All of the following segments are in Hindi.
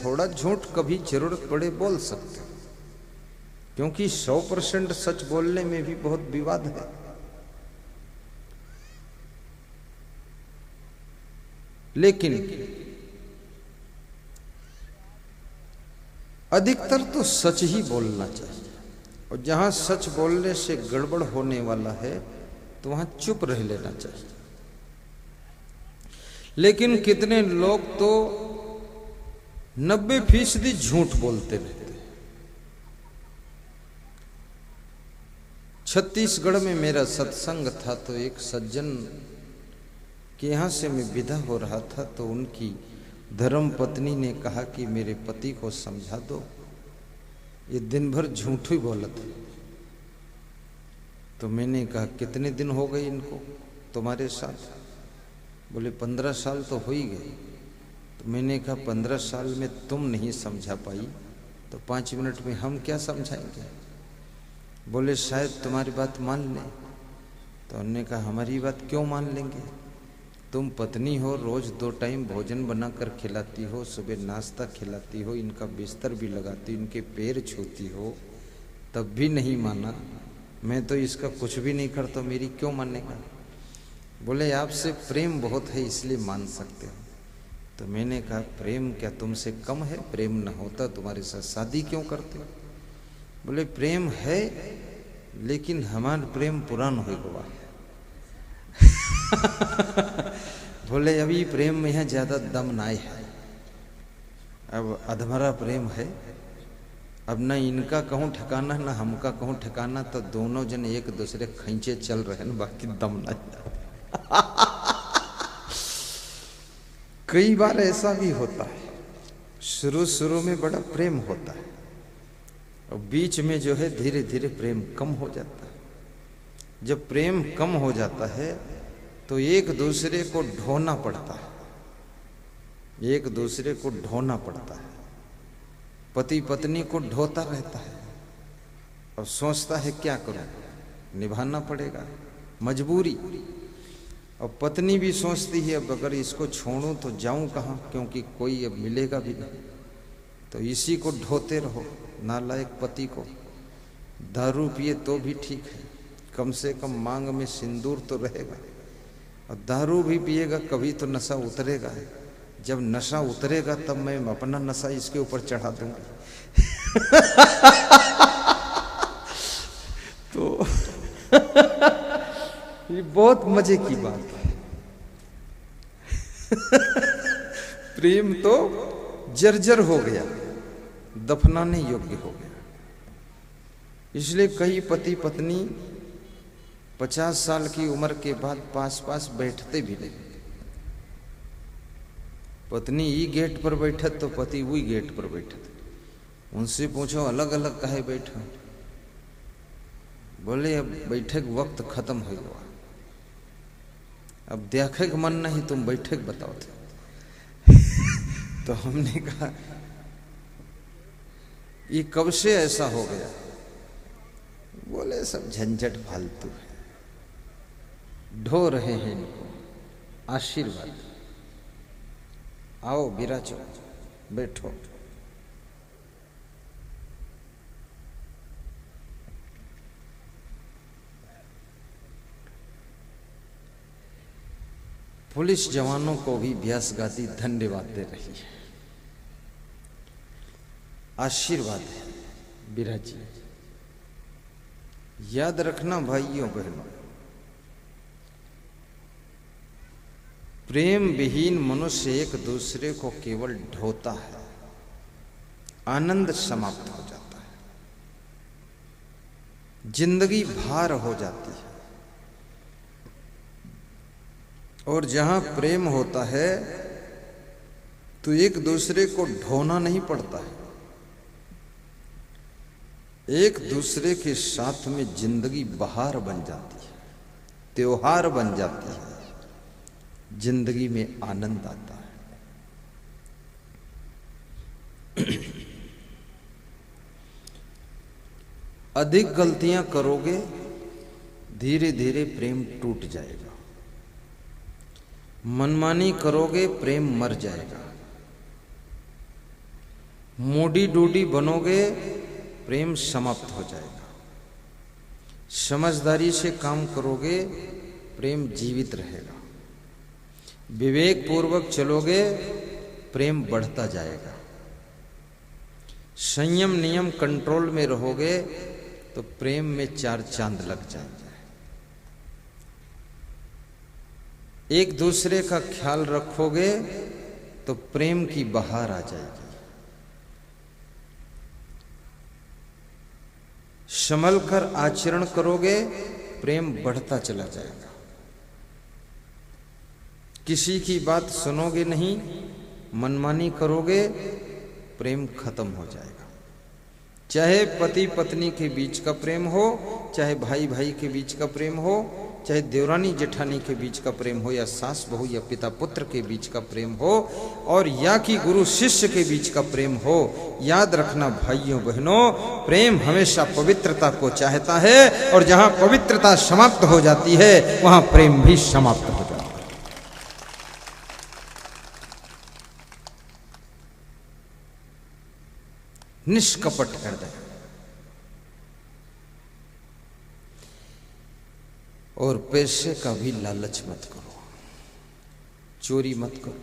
थोड़ा झूठ कभी जरूरत पड़े बोल सकते हो, क्योंकि 100% सच बोलने में भी बहुत विवाद है। लेकिन अधिकतर तो सच ही बोलना चाहिए, और जहां सच बोलने से गड़बड़ होने वाला है तो वहां चुप रह लेना चाहिए। लेकिन कितने लोग तो 90% झूठ बोलते रहते। छत्तीसगढ़ में मेरा सत्संग था, तो एक सज्जन के यहाँ से मैं विदा हो रहा था, तो उनकी धर्म पत्नी ने कहा कि मेरे पति को समझा दो, ये दिन भर झूठ ही बोला था। तो मैंने कहा कितने दिन हो गए इनको तुम्हारे साथ? बोले 15 साल तो हो ही गए। तो मैंने कहा 15 साल में तुम नहीं समझा पाई तो 5 मिनट में हम क्या समझाएंगे? बोले शायद तुम्हारी बात मान लें। तो हमने कहा हमारी बात क्यों मान लेंगे? तुम पत्नी हो, रोज 2 टाइम भोजन बनाकर खिलाती हो, सुबह नाश्ता खिलाती हो, इनका बिस्तर भी लगाती हो, इनके पैर छूती हो, तब भी नहीं माना। मैं तो इसका कुछ भी नहीं करता, मेरी क्यों मानेगा? बोले आपसे प्रेम बहुत है इसलिए मान सकते हो। तो मैंने कहा प्रेम क्या तुमसे कम है? प्रेम न होता तुम्हारे साथ शादी क्यों करते हो? बोले प्रेम है, लेकिन हमारा प्रेम पुरान हो गया। बोले अभी प्रेम में यहाँ ज्यादा दम नाई है, अब अधमरा प्रेम है। अब न इनका कहूँ ठिकाना न हमका कहूँ ठिकाना, तो दोनों जन एक दूसरे खींचे चल रहे हैं, बाकी दम नहीं। कई बार ऐसा भी होता है, शुरू में बड़ा प्रेम होता है और बीच में जो है धीरे धीरे प्रेम कम हो जाता है। जब प्रेम कम हो जाता है तो एक दूसरे को ढोना पड़ता है, एक दूसरे को ढोना पड़ता है। पति पत्नी को ढोता रहता है और सोचता है क्या करूं, निभाना पड़ेगा, मजबूरी। और पत्नी भी सोचती है अब अगर इसको छोड़ूं तो जाऊं कहाँ, क्योंकि कोई अब मिलेगा भी नहीं। तो इसी को ढोते रहो, नालायक पति को। दारू पिए तो भी ठीक है, कम से कम मांग में सिंदूर तो रहेगा। और दारू भी पिएगा कभी तो नशा उतरेगा, जब नशा उतरेगा तब मैं अपना नशा इसके ऊपर चढ़ा दूंगा। तो ये बहुत मजे की बात है। प्रेम तो जर्जर हो गया, दफनाने योग्य हो गया। इसलिए कई पति पत्नी 50 साल की उम्र के बाद पास पास बैठते भी नहीं। पत्नी ई गेट पर बैठत तो पति वही गेट पर बैठत। उनसे पूछो अलग अलग काहे बैठो? बोले अब बैठक वक्त खत्म हो गया, अब देखे के मन नहीं, तुम बैठक बताओ थे। तो हमने कहा ये कब से ऐसा हो गया? बोले सब झंझट फालतू है, ढो रहे हैं इनको, आशीर्वाद। आओ विराजो, बैठो। पुलिस जवानों को भी व्यास गाती धन्यवाद दे रही है, आशीर्वाद है विराजी। याद रखना भाइयों बहनों, प्रेम विहीन मनुष्य एक दूसरे को केवल ढोता है, आनंद समाप्त हो जाता है, जिंदगी भार हो जाती है। और जहां प्रेम होता है तो एक दूसरे को ढोना नहीं पड़ता है, एक दूसरे के साथ में जिंदगी बहार बन जाती है, त्योहार बन जाती है, जिंदगी में आनंद आता है। अधिक गलतियां करोगे धीरे धीरे प्रेम टूट जाएगा, मनमानी करोगे प्रेम मर जाएगा। मोडी डोडी बनोगे प्रेम समाप्त हो जाएगा। समझदारी से काम करोगे प्रेम जीवित रहेगा। विवेक पूर्वक चलोगे प्रेम बढ़ता जाएगा। संयम नियम कंट्रोल में रहोगे तो प्रेम में 4 चांद लग जाएंगे। एक दूसरे का ख्याल रखोगे तो प्रेम की बहार आ जाएगी। संभल कर आचरण करोगे प्रेम बढ़ता चला जाएगा। किसी की बात सुनोगे नहीं, मनमानी करोगे प्रेम खत्म हो जाएगा। चाहे पति पत्नी के बीच का प्रेम हो, चाहे भाई भाई के बीच का प्रेम हो, चाहे देवरानी जेठानी के बीच का प्रेम हो, या सास बहू या पिता पुत्र के बीच का प्रेम हो, और या कि गुरु शिष्य के बीच का प्रेम हो, याद रखना भाइयों बहनों, प्रेम हमेशा पवित्रता को चाहता है, और जहां पवित्रता समाप्त हो जाती है वहां प्रेम भी समाप्त हो जाता है। निष्कपट हृदय और पैसे का भी लालच मत करो, चोरी मत करो।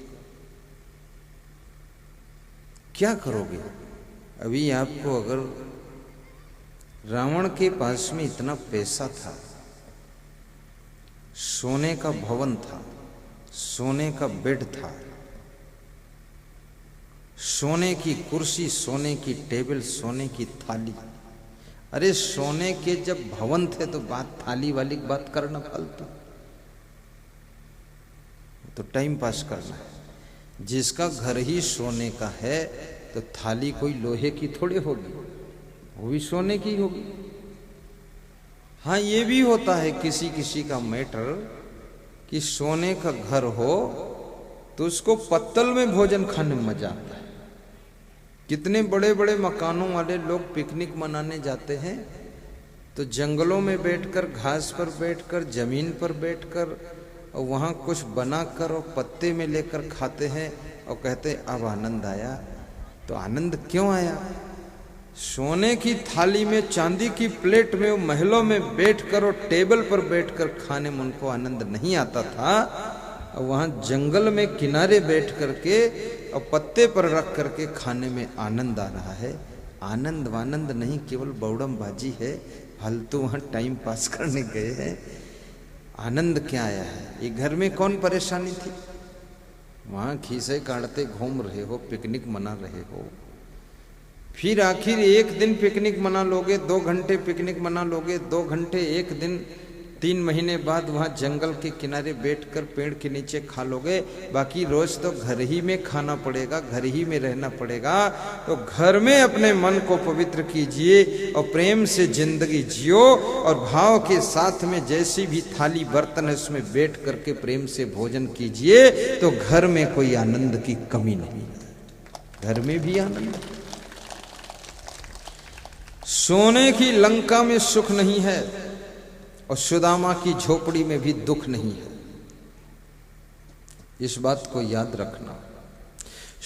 क्या करोगे? अभी आपको अगर रावण के पास में इतना पैसा था, सोने का भवन था, सोने का बेड था, सोने की कुर्सी, सोने की टेबल, सोने की थाली। अरे सोने के जब भवन थे तो बात थाली वाली बात करना फालतू, तो टाइम पास करना है। जिसका घर ही सोने का है तो थाली कोई लोहे की थोड़ी होगी, वो भी सोने की होगी। हाँ, ये भी होता है किसी किसी का मैटर कि सोने का घर हो तो उसको पत्तल में भोजन खाने में मजा आता है। कितने बड़े बड़े मकानों वाले लोग पिकनिक मनाने जाते हैं तो जंगलों में बैठकर, घास पर बैठकर, जमीन पर बैठकर, और वहाँ कुछ बनाकर और पत्ते में लेकर खाते हैं और कहते अब आनंद आया। तो आनंद क्यों आया? सोने की थाली में, चांदी की प्लेट में, महलों में बैठकर और टेबल पर बैठकर खाने में उनको आनंद नहीं आता था, और वहाँ जंगल में किनारे बैठ करके और पत्ते पर रख करके खाने में आनंद आ रहा है। आनंद वानंद नहीं, केवल बौड़म बाजी है, फालतू वहाँ टाइम पास करने गए हैं। आनंद क्या आया है? ये घर में कौन परेशानी थी? वहाँ खीसे काटते घूम रहे हो, पिकनिक मना रहे हो। फिर आखिर एक दिन पिकनिक मना लोगे, 2 घंटे पिकनिक मना लोगे, 2 घंटे एक दिन, 3 महीने बाद वहाँ जंगल के किनारे बैठकर पेड़ के नीचे खा लोगे। बाकी रोज तो घर ही में खाना पड़ेगा, घर ही में रहना पड़ेगा। तो घर में अपने मन को पवित्र कीजिए और प्रेम से जिंदगी जियो, और भाव के साथ में जैसी भी थाली बर्तन है उसमें बैठ करके प्रेम से भोजन कीजिए, तो घर में कोई आनंद की कमी नहीं, घर में भी आनंद। सोने की लंका में सुख नहीं है और सुदामा की झोपड़ी में भी दुख नहीं है। इस बात को याद रखना।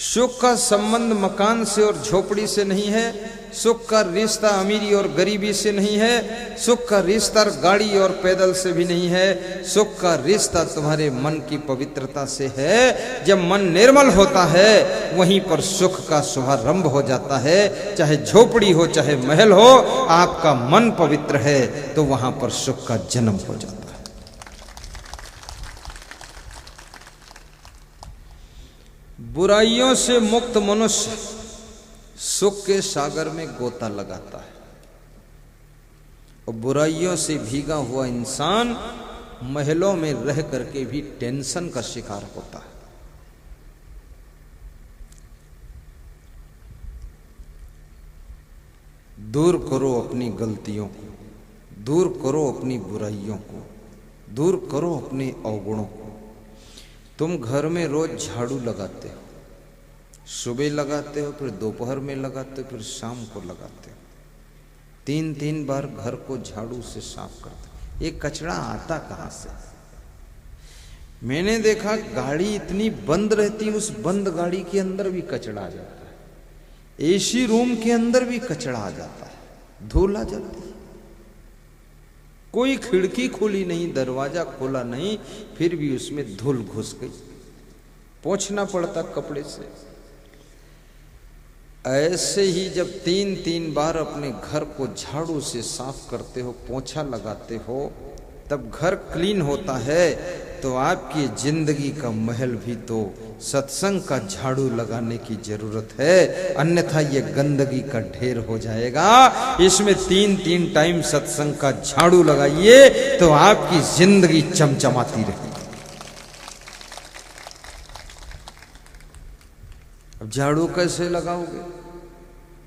सुख का संबंध मकान से और झोपड़ी से नहीं है, सुख का रिश्ता अमीरी और गरीबी से नहीं है, सुख का रिश्ता गाड़ी और पैदल से भी नहीं है। सुख का रिश्ता तुम्हारे मन की पवित्रता से है। जब मन निर्मल होता है वहीं पर सुख का शुभारंभ हो जाता है। चाहे झोपड़ी हो चाहे महल हो, आपका मन पवित्र है तो वहां पर सुख का जन्म हो जाता है। बुराइयों से मुक्त मनुष्य सुख के सागर में गोता लगाता है, और बुराइयों से भीगा हुआ इंसान महलों में रह करके भी टेंशन का शिकार होता है। दूर करो अपनी गलतियों को, दूर करो अपनी बुराइयों को, दूर करो अपने अवगुणों को। तुम घर में रोज झाड़ू लगाते हो, सुबह लगाते हो, फिर दोपहर में लगाते हो, फिर शाम को लगाते हो। 3-3 बार घर को झाड़ू से साफ करते हो। ये कचरा आता कहाँ से? मैंने देखा गाड़ी इतनी बंद रहती है, उस बंद गाड़ी के अंदर भी कचरा आ जाता है। एसी रूम के अंदर भी कचरा आ जाता है, धूल आ जाती है। कोई खिड़की खुली नहीं, दरवाजा खोला नहीं, फिर भी उसमें धूल घुस गई, पोंछना पड़ता कपड़े से। ऐसे ही जब 3-3 बार अपने घर को झाड़ू से साफ करते हो, पोंछा लगाते हो, तब घर क्लीन होता है। तो आपकी जिंदगी का महल भी तो सत्संग का झाड़ू लगाने की जरूरत है, अन्यथा ये गंदगी का ढेर हो जाएगा। इसमें 3-3 टाइम सत्संग का झाड़ू लगाइए तो आपकी जिंदगी चमचमाती रहेगी। अब झाड़ू कैसे लगाओगे?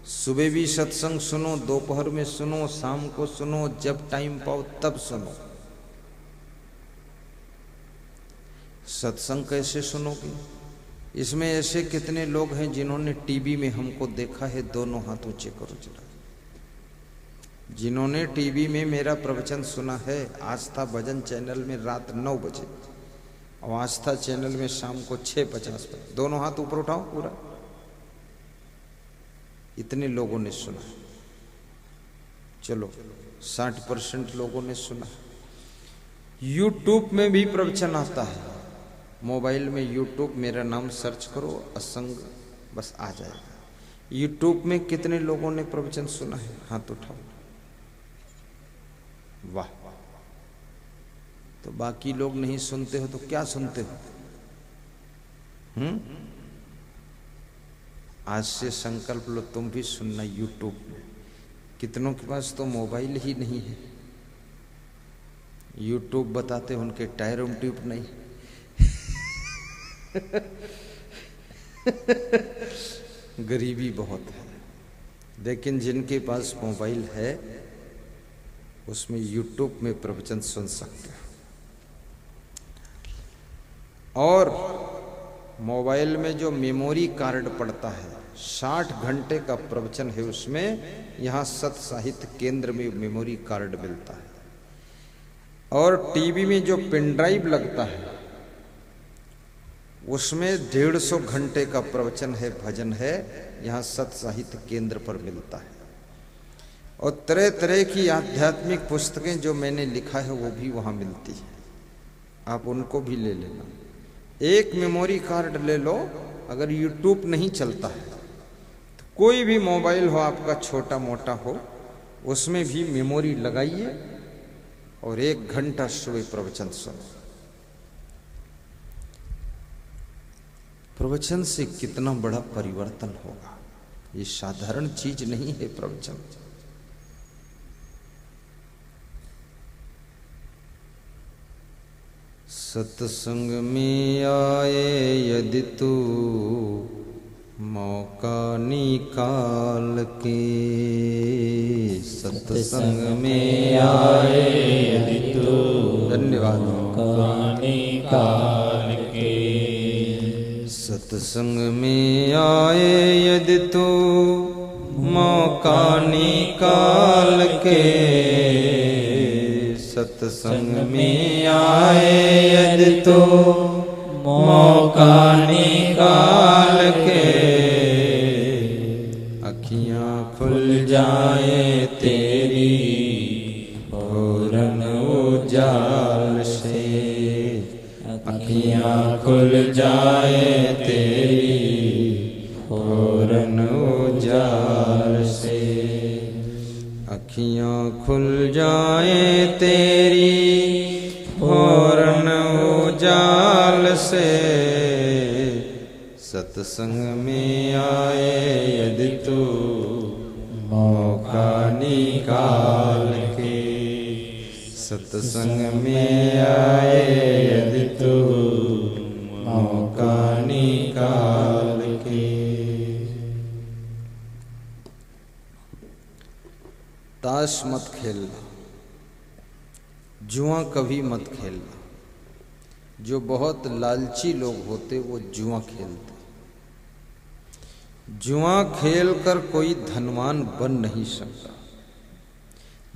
सुबह भी सत्संग सुनो, दोपहर में सुनो, शाम को सुनो, जब टाइम पाओ तब सुनो। सत्संग कैसे सुनोगे? इसमें ऐसे कितने लोग हैं जिन्होंने टीवी में हमको देखा है? दोनों हाथ ऊंचे करो जरा। जिन्होंने टीवी में मेरा प्रवचन सुना है, आस्था भजन चैनल में रात 9 बजे और आस्था चैनल में शाम को 6:50 पर, दोनों हाथ ऊपर उठाओ पूरा। इतने लोगों ने सुना। चलो 60% लोगों ने सुना। यूट्यूब में भी प्रवचन आता है, मोबाइल में यूट्यूब मेरा नाम सर्च करो, असंग, बस आ जाएगा। यूट्यूब में कितने लोगों ने प्रवचन सुना है? हाथ उठाओ। वाह। तो बाकी लोग नहीं सुनते हो तो क्या सुनते हो? आज से संकल्प लो तुम भी सुनना यूट्यूब में। कितनों के पास तो मोबाइल ही नहीं है। यूट्यूब बताते उनके टायर ट्यूब नहीं। गरीबी बहुत है, लेकिन जिनके पास मोबाइल है उसमें यूट्यूब में प्रवचन सुन सकते हो। और मोबाइल में जो मेमोरी कार्ड पड़ता है, 60 घंटे का प्रवचन है उसमें, यहाँ सत साहित्य केंद्र में मेमोरी कार्ड मिलता है। और टीवी में जो पेन ड्राइव लगता है उसमें 150 घंटे का प्रवचन है, भजन है, यहाँ सत साहित्य केंद्र पर मिलता है। और तरह तरह की आध्यात्मिक पुस्तकें जो मैंने लिखा है वो भी वहाँ मिलती है, आप उनको भी ले लेना। एक मेमोरी कार्ड ले लो। अगर यूट्यूब नहीं चलता है तो कोई भी मोबाइल हो आपका, छोटा मोटा हो, उसमें भी मेमोरी लगाइए और 1 घंटा सुबह प्रवचन सुनो। प्रवचन से कितना बड़ा परिवर्तन होगा, ये साधारण चीज नहीं है प्रवचन। सत्संग में आए यदि तू मौका निकाल के, सत्संग में आए यदि तू, धन्यवाद, मौका निकाल के, सत्संग में आए यदि तू मौका निकाल के, सत्संग में आए यदि तू मौका निकाल के, अखियां खुल जाए तेरी फौरन उजाल से, अखियां खुल जाए तेरी फौरन उजाल से, अखियां खुल जाए तेरी फौरन उजाल से, सत्संग में आए यदि तू मौका निकाल के, सत्संग में आए यदि तू मौका निकाल के। ताश मत खेलना, जुआ कभी मत खेलना। जो बहुत लालची लोग होते वो जुआ खेलते। जुआ खेलकर कोई धनवान बन नहीं सकता,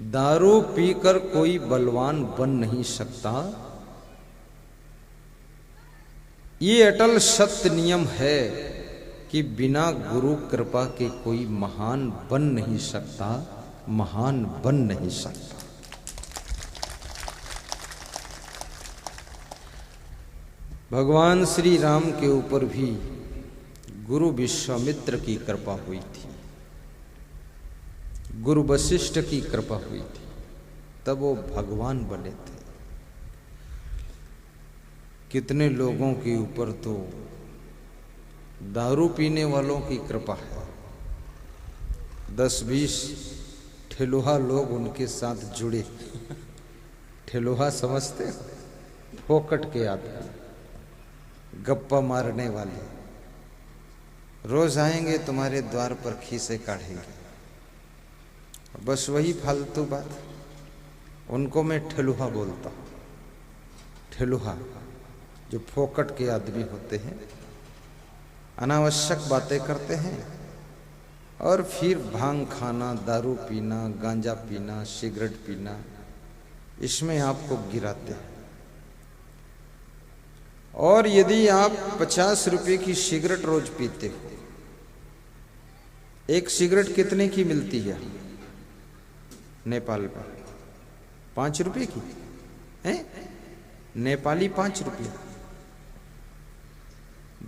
दारू पीकर कोई बलवान बन नहीं सकता। ये अटल सत्य नियम है कि बिना गुरु कृपा के कोई महान बन नहीं सकता, महान बन नहीं सकता। भगवान श्री राम के ऊपर भी गुरु विश्वामित्र की कृपा हुई थी, गुरु वशिष्ठ की कृपा हुई थी, तब वो भगवान बने थे। कितने लोगों के ऊपर तो दारू पीने वालों की कृपा है, 10-20 ठेलुहा लोग उनके साथ जुड़े। ठेलुहा समझते हो? फोकट के आदमी, गप्पा मारने वाले, रोज आएंगे तुम्हारे द्वार पर खीसे काढ़ेंगे, बस वही फालतू बात। उनको मैं ठेलुहा बोलता हूँ। ठेलुहा जो फोकट के आदमी होते हैं, अनावश्यक बातें करते हैं और फिर भांग खाना, दारू पीना, गांजा पीना, सिगरेट पीना, इसमें आपको गिराते हैं। और यदि आप 50 रुपए की सिगरेट रोज पीते हो, एक सिगरेट कितने की मिलती है नेपाल में? 5 रुपए की है, नेपाली 5 रुपया।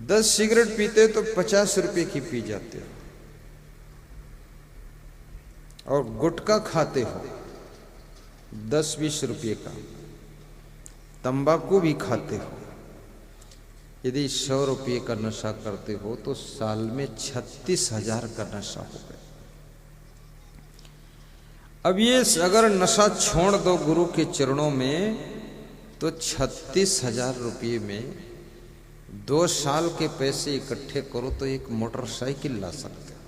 10 सिगरेट पीते तो 50 रुपए की पी जाते हो। और गुटखा खाते हो 10-20 रुपये का, तंबाकू भी खाते हो, यदि 100 रुपये का नशा करते हो तो साल में 36,000 का नशा हो गया। अब ये अगर नशा छोड़ दो गुरु के चरणों में तो 36,000 रुपये में 2 साल के पैसे इकट्ठे करो तो एक मोटरसाइकिल ला सकते हो,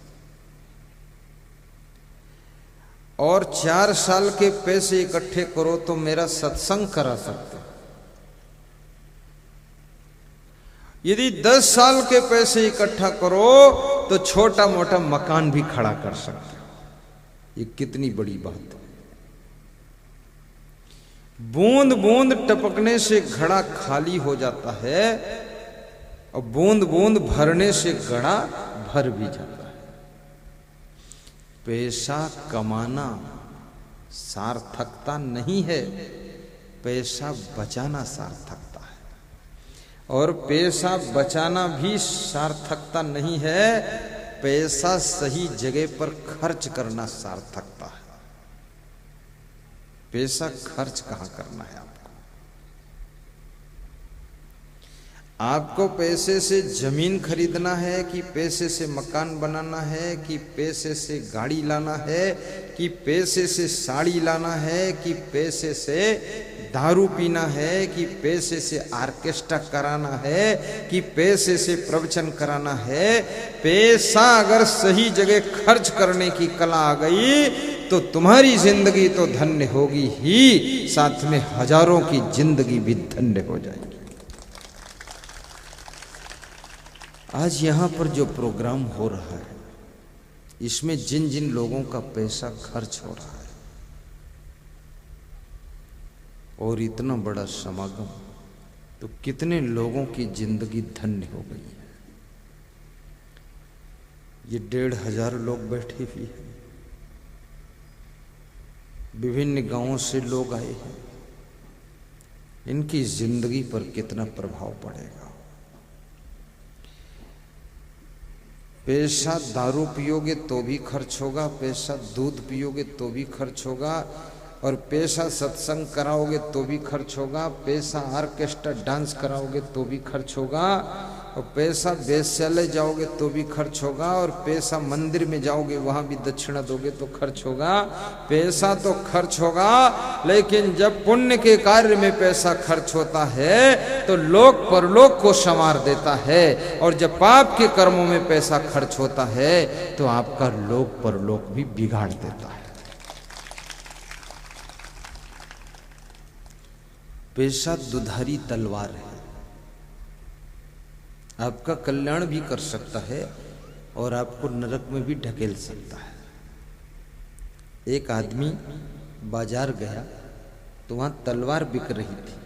और 4 साल के पैसे इकट्ठे करो तो मेरा सत्संग करा सकते हो। यदि 10 साल के पैसे इकट्ठा करो तो छोटा मोटा मकान भी खड़ा कर सकते हो। ये कितनी बड़ी बात है। बूंद बूंद टपकने से घड़ा खाली हो जाता है और बूंद बूंद भरने से घड़ा भर भी जाता है। पैसा कमाना सार्थकता नहीं है, पैसा बचाना सार्थकता है। और पैसा बचाना भी सार्थकता नहीं है, पैसा सही जगह पर खर्च करना सार्थकता है। पैसा खर्च कहाँ करना है आपको? आपको पैसे से जमीन खरीदना है कि पैसे से मकान बनाना है कि पैसे से गाड़ी लाना है कि पैसे से साड़ी लाना है कि पैसे से दारू पीना है कि पैसे से ऑर्केस्ट्रा कराना है कि पैसे से प्रवचन कराना है? पैसा अगर सही जगह खर्च करने की कला आ गई तो तुम्हारी जिंदगी तो धन्य होगी ही, साथ में हजारों की जिंदगी भी धन्य हो जाएगी। आज यहां पर जो प्रोग्राम हो रहा है, इसमें जिन जिन लोगों का पैसा खर्च हो रहा है और इतना बड़ा समागम, तो कितने लोगों की जिंदगी धन्य हो गई है। ये 1,500 लोग बैठे हुए हैं, विभिन्न गांवों से लोग आए हैं, इनकी जिंदगी पर कितना प्रभाव पड़ेगा। पैसा दारू पियोगे तो भी खर्च होगा, पैसा दूध पियोगे तो भी खर्च होगा, और पैसा सत्संग कराओगे तो भी खर्च होगा, पैसा ऑर्केस्ट्रा डांस कराओगे तो भी खर्च होगा, और पैसा वेश्यालय जाओगे तो भी खर्च होगा, और पैसा मंदिर में जाओगे वहां भी दक्षिणा दोगे तो खर्च होगा। पैसा तो खर्च होगा, लेकिन जब पुण्य के कार्य में पैसा खर्च होता है तो लोक परलोक को संवार देता है, और जब पाप के कर्मों में पैसा खर्च होता है तो आपका लोक परलोक भी बिगाड़ देता है। पैसा दुधारी तलवार है, आपका कल्याण भी कर सकता है और आपको नरक में भी ढकेल सकता है। एक आदमी बाजार गया तो वहां तलवार बिक रही थी,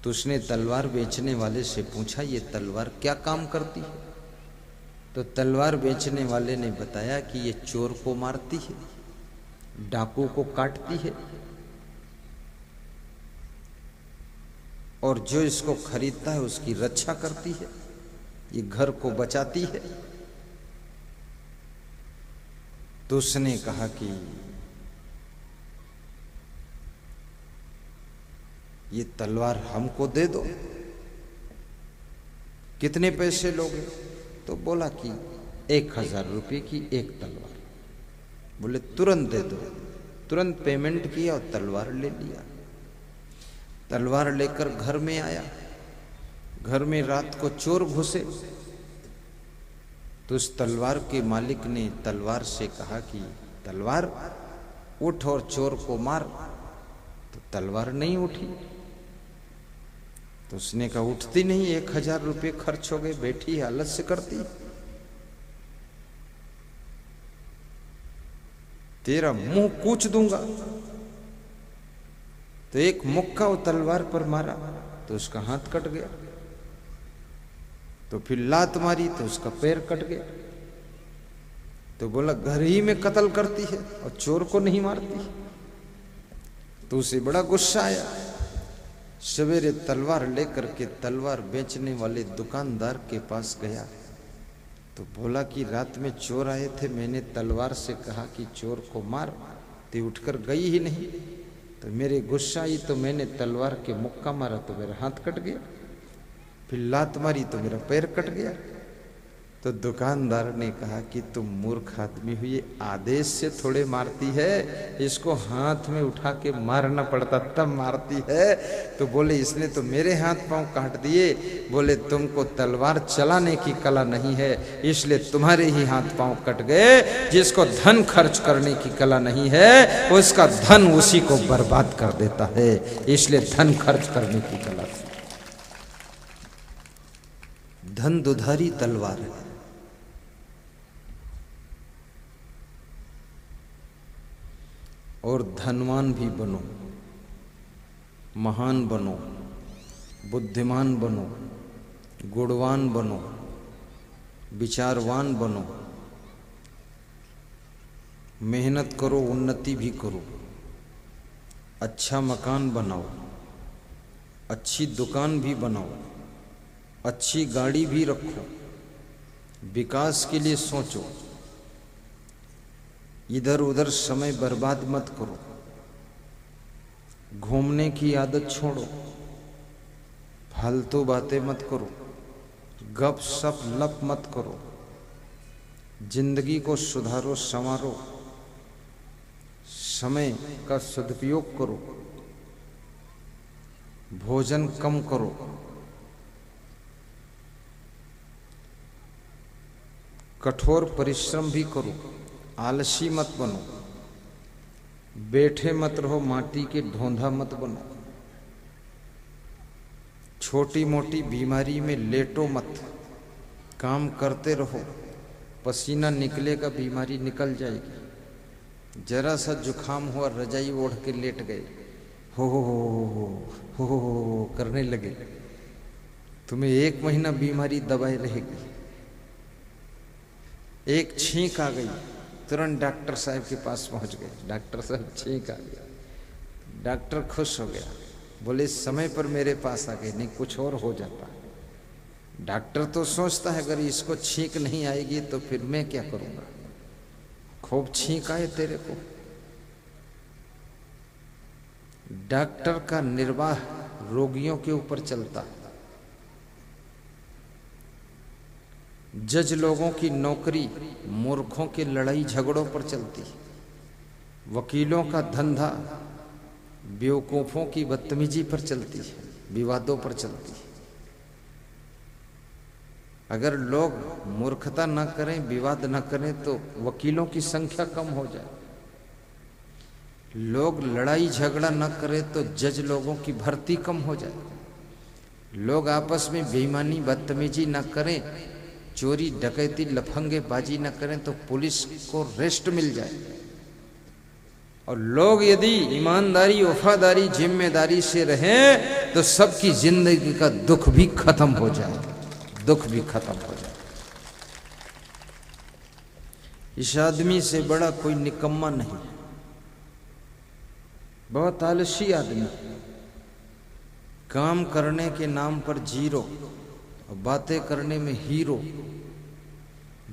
तो उसने तलवार बेचने वाले से पूछा, ये तलवार क्या काम करती है? तो तलवार बेचने वाले ने बताया कि ये चोर को मारती है, डाकू को काटती है, और जो इसको खरीदता है उसकी रक्षा करती है, ये घर को बचाती है। तो उसने कहा कि ये तलवार हमको दे दो, कितने पैसे लोगे? तो बोला कि 1000 रुपये की एक तलवार। बोले तुरंत दे दो। तुरंत पेमेंट किया और तलवार ले लिया। तलवार लेकर घर में आया। घर में रात को चोर घुसे तो उस तलवार के मालिक ने तलवार से कहा कि तलवार उठ और चोर को मार। तो तलवार नहीं उठी। तो उसने कहा उठती नहीं, 1000 रुपये खर्च हो गए, बैठी आलस्य करती, तेरा मुंह कूच दूंगा। तो एक मुक्का वो तलवार पर मारा तो उसका हाथ कट गया। तो फिर लात मारी तो उसका पैर कट गया। तो बोला घर ही में कत्ल करती है और चोर को नहीं मारती। तो उसे बड़ा गुस्सा आया। सवेरे तलवार लेकर के तलवार बेचने वाले दुकानदार के पास गया। तो बोला कि रात में चोर आए थे, मैंने तलवार से कहा कि चोर को मार, तो उठकर गई ही नहीं। तो मेरे गुस्सा आई तो मैंने तलवार के मुक्का मारा तो मेरा हाथ कट गया, फिर लात मारी तो मेरा पैर कट गया। तो दुकानदार ने कहा कि तुम मूर्ख आदमी हो, ये आदेश से थोड़े मारती है, इसको हाथ में उठा के मारना पड़ता तब मारती है। तो बोले इसने तो मेरे हाथ पांव काट दिए। बोले तुमको तलवार चलाने की कला नहीं है, इसलिए तुम्हारे ही हाथ पांव कट गए। जिसको धन खर्च करने की कला नहीं है उसका धन उसी को बर्बाद कर देता है, इसलिए धन खर्च करने की कला। धन दुधारी तलवार है। और धनवान भी बनो, महान बनो, बुद्धिमान बनो, गुणवान बनो, विचारवान बनो, मेहनत करो, उन्नति भी करो, अच्छा मकान बनाओ, अच्छी दुकान भी बनाओ, अच्छी गाड़ी भी रखो, विकास के लिए सोचो, इधर उधर समय बर्बाद मत करो, घूमने की आदत छोड़ो, फालतू बातें मत करो, गप सप लप मत करो, जिंदगी को सुधारो, संवारो, समय का सदुपयोग करो, भोजन कम करो, कठोर परिश्रम भी करो, आलसी मत बनो, बैठे मत रहो, माटी के ढोंधा मत बनो, छोटी मोटी बीमारी में लेटो मत, काम करते रहो, पसीना निकलेगा बीमारी निकल जाएगी। जरा सा जुखाम हुआ रजाई ओढ़ के लेट गए, हो करने लगे, तुम्हें 1 महीना बीमारी दबाए रहेगी। एक छींक आ गई, तुरंत डॉक्टर साहब के पास पहुंच गए। डॉक्टर साहब छींक आ गया, डॉक्टर खुश हो गया, बोले समय पर मेरे पास आ गए, नहीं कुछ और हो जाता। डॉक्टर तो सोचता है अगर इसको छींक नहीं आएगी तो फिर मैं क्या करूंगा, खूब छींक आए तेरे को। डॉक्टर का निर्वाह रोगियों के ऊपर चलता है। जज लोगों की नौकरी मूर्खों के लड़ाई झगड़ों पर चलती है। वकीलों का धंधा बेवकूफों की बदतमीजी पर चलती है, विवादों पर चलती है। अगर लोग मूर्खता न करें, विवाद न करें तो वकीलों की संख्या कम हो जाए। लोग लड़ाई झगड़ा न करें तो जज लोगों की भर्ती कम हो जाए। लोग आपस में बेईमानी बदतमीजी न करें, चोरी डकैती लफंगे बाजी न करें तो पुलिस को रेस्ट मिल जाए। और लोग यदि ईमानदारी, वफादारी, जिम्मेदारी से रहें तो सबकी जिंदगी का दुख भी खत्म हो जाए, दुख भी खत्म हो जाए। इस आदमी से बड़ा कोई निकम्मा नहीं, बहुत आलसी आदमी, काम करने के नाम पर जीरो और बातें करने में हीरो।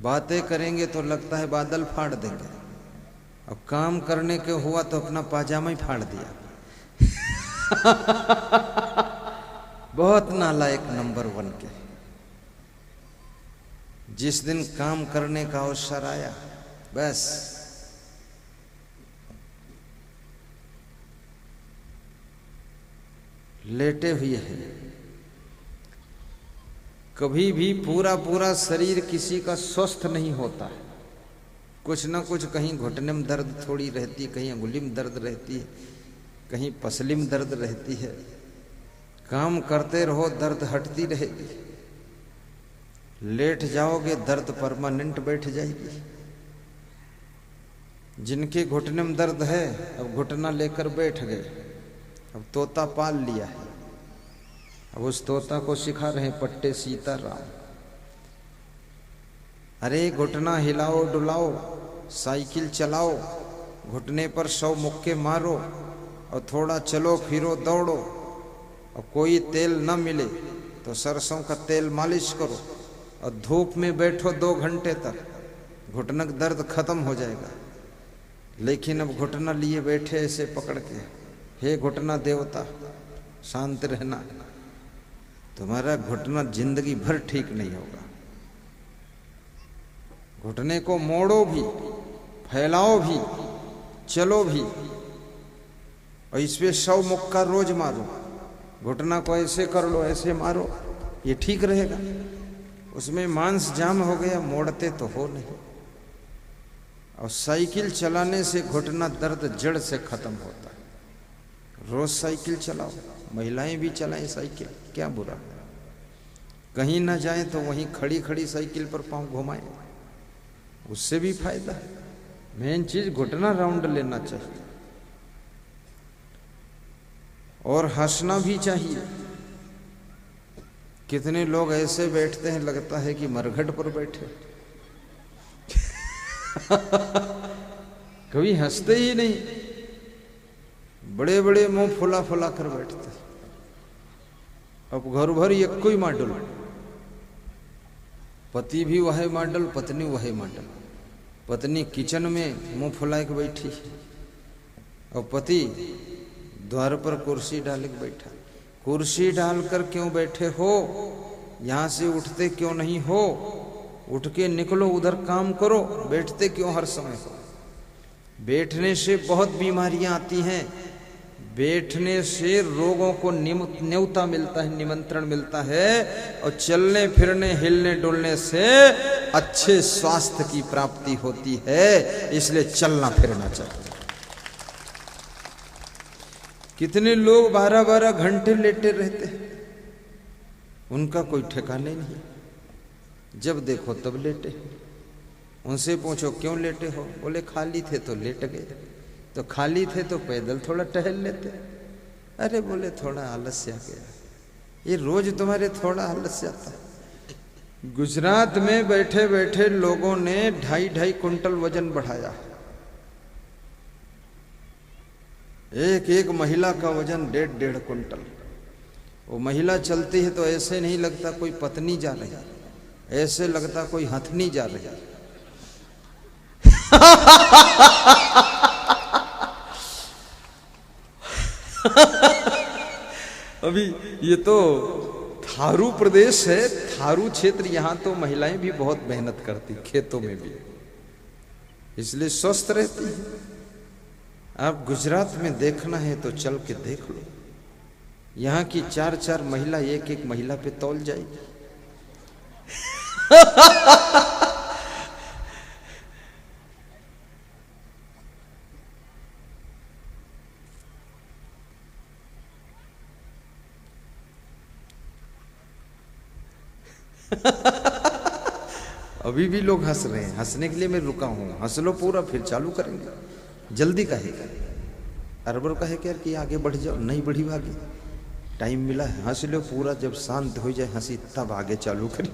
बातें करेंगे तो लगता है बादल फाड़ देंगे, अब काम करने के हुआ तो अपना पाजामा ही फाड़ दिया। बहुत नालायक नंबर 1 के। जिस दिन काम करने का अवसर आया बस लेटे हुए हैं। कभी भी पूरा पूरा शरीर किसी का स्वस्थ नहीं होता है, कुछ ना कुछ, कहीं घुटने में दर्द थोड़ी रहती है, कहीं अंगुली में दर्द रहती है, कहीं पसली में दर्द रहती है। काम करते रहो दर्द हटती रहेगी, लेट जाओगे दर्द परमानेंट बैठ जाएगी। जिनके घुटने में दर्द है अब घुटना लेकर बैठ गए, अब तोता पाल लिया है, अब उस तोता को सिखा रहे पट्टे सीताराम। अरे घुटना हिलाओ डुलाओ, साइकिल चलाओ, घुटने पर 100 मुक्के मारो और थोड़ा चलो फिरो दौड़ो, और कोई तेल न मिले तो सरसों का तेल मालिश करो और धूप में बैठो 2 घंटे तक, घुटना का दर्द खत्म हो जाएगा। लेकिन अब घुटना लिए बैठे ऐसे पकड़ के, हे घुटना देवता शांत रहना, तुम्हारा घुटना जिंदगी भर ठीक नहीं होगा। घुटने को मोड़ो भी, फैलाओ भी, चलो भी, और इसपे 100 मुक्का रोज मारो। घुटना को ऐसे कर लो, ऐसे मारो, ये ठीक रहेगा। उसमें मांस जाम हो गया, मोड़ते तो हो नहीं। और साइकिल चलाने से घुटना दर्द जड़ से खत्म होता है। रोज साइकिल चलाओ, महिलाएं भी चलाएं साइकिल, क्या बुरा। कहीं ना जाएं तो वहीं खड़ी खड़ी साइकिल पर पांव घुमाएं, उससे भी फायदा है। मेन चीज घुटना राउंड लेना चाहिए। और हंसना भी चाहिए। कितने लोग ऐसे बैठते हैं लगता है कि मरघट पर बैठे। कभी हंसते ही नहीं, बड़े बड़े मुंह फुला फुला कर बैठते। अब घर भर एक कोई मॉडल, पति भी वही मॉडल, पत्नी वही मॉडल। पत्नी किचन में मुंह फुला के बैठी और पति द्वार पर कुर्सी डाल के बैठा। कुर्सी डालकर क्यों बैठे हो? यहां से उठते क्यों नहीं हो? उठ के निकलो, उधर काम करो, बैठते क्यों हर समय हो? बैठने से बहुत बीमारियां आती हैं। बैठने से रोगों को न्योता मिलता है, निमंत्रण मिलता है। और चलने फिरने हिलने डुलने से अच्छे स्वास्थ्य की प्राप्ति होती है। इसलिए चलना फिरना चाहिए। कितने लोग 12-12 घंटे लेटे रहते हैं, उनका कोई ठिकाने नहीं। जब देखो तब लेटे। उनसे पूछो क्यों लेटे हो? बोले खाली थे तो लेट गए। तो खाली थे तो पैदल थोड़ा टहल लेते। अरे बोले थोड़ा आलस्य आ गया। ये रोज तुम्हारे थोड़ा आलस्य आता है। गुजरात में बैठे बैठे लोगों ने 2.5 कुंटल वजन बढ़ाया। एक महिला का वजन 1.5 कुंटल। वो महिला चलती है तो ऐसे नहीं लगता कोई पत्नी जा रही, ऐसे लगता कोई हथनी जा रही। अभी ये तो थारू प्रदेश है, थारू क्षेत्र, यहां तो महिलाएं भी बहुत मेहनत करती, खेतों में भी, इसलिए स्वस्थ रहती है। आप गुजरात में देखना है तो चल के देख लो। यहां की 4-4 महिला एक महिला पे तौल जाएगी। अभी भी लोग हंस रहे हैं। हंसने के लिए मैं रुका हूं। हंस लो पूरा, फिर चालू करेंगे। जल्दी काहे? अरबर कहे कि यार कि आगे बढ़ जाओ, नहीं बढ़ी आगे, टाइम मिला है, हंस लो पूरा, जब शांत हो जाए हंसी तब आगे चालू करें।